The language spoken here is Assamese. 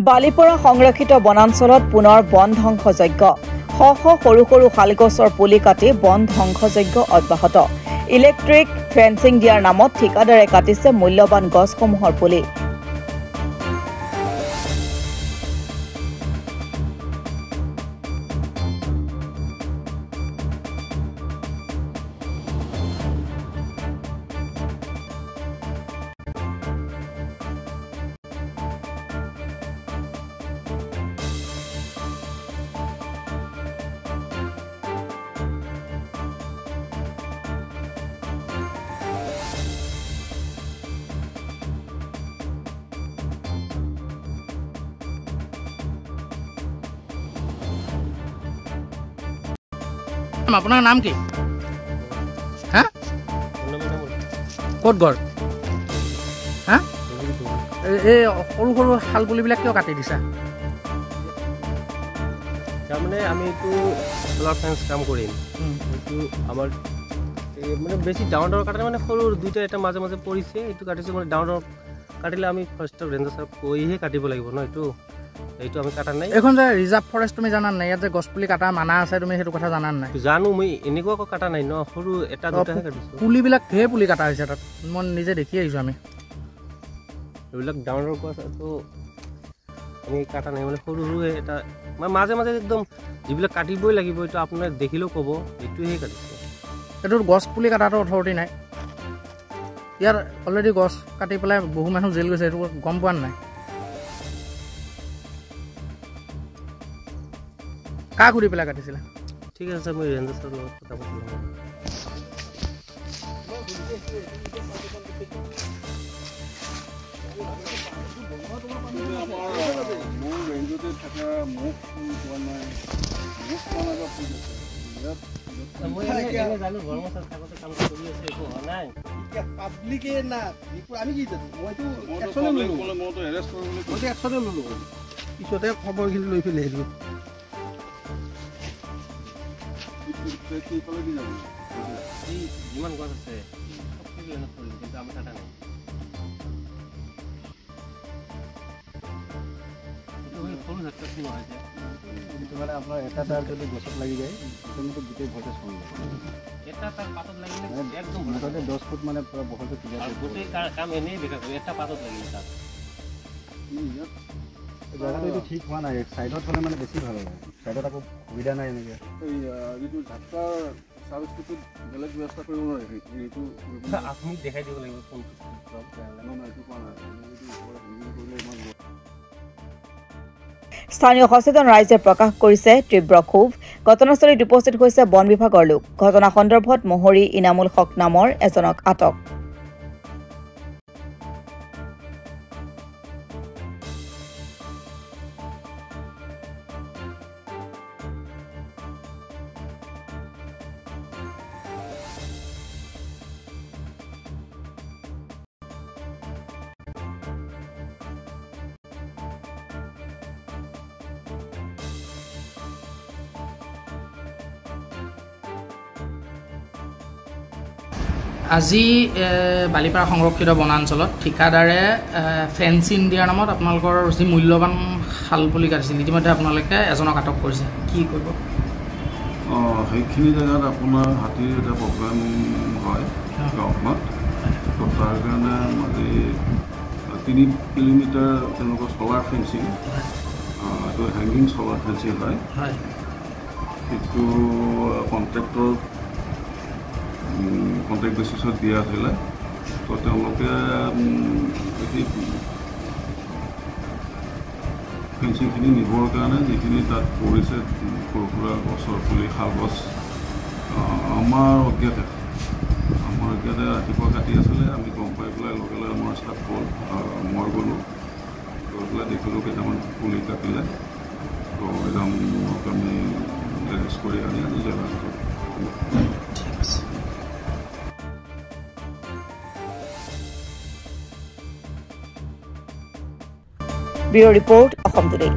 বালিপৰা সংৰক্ষিত বনাঞ্চলত পুনৰ বন ধ্বংসযজ্ঞ শ সৰু সৰু শালগছৰ পুলি কাটি বন ধ্বংসযজ্ঞ অব্যাহত ইলেক্ট্ৰিক ফেন্সিং দিয়াৰ নামত ঠিকাদাৰে কাটিছে মূল্যৱান গছসমূহৰ পুলি আপোনাৰ নাম কি হা ক'ত ঘৰ হা এই সৰু সৰু শাল পুলিবিলাক কিয় কাটি দিছা তাৰমানে আমি এইটো সোলাৰ ফেন্স কাম কৰিম এইটো আমাৰ মানে বেছি ডাঙৰ কাটিলে মানে সৰু দুইটা এটা মাজে মাজে পৰিছে এইটো কাটিছে মানে ডাঙৰ কাটিলে আমি ফাৰ্ষ্ট ৰেঞ্জাৰ ছাৰক কৈহে কাটিব লাগিব ন এইটো আমি কাটা নাই এখন যে ৰিজাৰ্ভ ফৰেষ্ট তুমি জানা নাই ইয়াত যে গছপুলি কাটা মানা আছে তুমি সেইটো কথা জানা নাই জানো মই এনেকুৱা কাটা নাই ন সৰু এটা দুটাহে কাটিছো পুলিবিলাক ঢেৰ পুলি কাটা হৈছে তাত মই নিজে দেখি আহিছো আমি এইবিলাক ডাঙৰ গছটো আমি কাটা নাই মানে সৰু সৰু এটা মাজে মাজে একদম যিবিলাক কাটিবই লাগিব এইটো আপোনাৰ দেখিলেও ক'ব এইটোহে কাটিছে এইটো গছ পুলি কাটাটো অথৰিটি নাই ইয়াৰ অলৰেডি গছ কাটি পেলাই বহু মানুহ জেল গৈছে এইটো গম পোৱা নাই কাক ঘূৰি পেলাই কাটিছিলে ঠিক আছে মই ৰেঞ্জাৰ ছাৰৰ লগত কথা পাতিম মোৰ ৰেঞ্জতে থকা মোক পোৱা নাই মোক বনাব পাব্লিকে না আমি কি মইতো এৰেষ্ট কৰিবলৈ একশনে ল'লো পিছতে খবৰখিনি লৈ পেলাই আহিলোঁ যিমান গছ আছে কিন্তু আমি কাটা নাই সৰু ক্ষেত্ৰত নহয় যে কিন্তু মানে আপোনাৰ এটা তাৰ যদি গছত লাগি যায় সেইটো গোটেই ভল্টেজ কমি যায় এটা তাৰ পাতত লাগিলে একদম মুঠতে 10 ফুট মানে পুৰা বহলটো ক্লিয়াৰ গোটেই কাম এনেই বেকাৰ কৰে এটা পাতত লাগিলে তাত জায়গাটো এইটো ঠিক হোৱা নাই সাইডত হ'লে মানে বেছি ভাল হয় সাইডত আকৌ সুবিধা নাই এনেকৈ এই যিটো ঝাটকাৰ চাৰ্ভিচটো বেলেগ ব্যৱস্থা কৰিব নোৱাৰে এইটো আপুনি দেখাই দিব লাগিব কোনটো এইটো কোৱা নাই স্থানীয় সচেতন ৰাইজে প্ৰকাশ কৰিছে তীব্ৰ ক্ষোভ ঘটনাস্থলীত উপস্থিত হৈছে বন বিভাগৰ লোক ঘটনা সন্দৰ্ভত মহৰী ইনামুল হক নামৰ এজনক আটক আজি বালিপাৰা সংৰক্ষিত বনাঞ্চলত ঠিকাদাৰে ফেন্সিং দিয়াৰ নামত আপোনালোকৰ যি মূল্যৱান শাল পুলি কাটিছিল ইতিমধ্যে আপোনালোকে এজনক আটক কৰিছে কি কৰিব সেইখিনি জেগাত আপোনাৰ হাতীৰ এটা প্ৰব্লেম হয় গাঁওখনত তো তাৰ কাৰণে আজি 3 কিলোমিটাৰ তেওঁলোকৰ চলাৰ ফেন্সিং এইটো হেংগিং চলাৰ ফেন্সিং হয় সেইটো কণ্ট্ৰেক্ট বেচিছত দিয়া আছিলে তো তেওঁলোকে ফেন্সিংখিনি নিবৰ কাৰণে যিখিনি তাত পৰিছে সৰু সুৰা গছৰ পুলি শাল গছ আমাৰ অজ্ঞাতে ৰাতিপুৱা কাটি আছিলে আমি গম পাই পেলাই লগে লগে আমাৰ ষ্টাফ গ'ল মই গ'লোঁ গৈ পেলাই দেখিলোঁ কেইটামান পুলি কাটিলে তো এজনক আমি এৰেষ্ট কৰি আনি জেলত Bureau Report, Assam Today.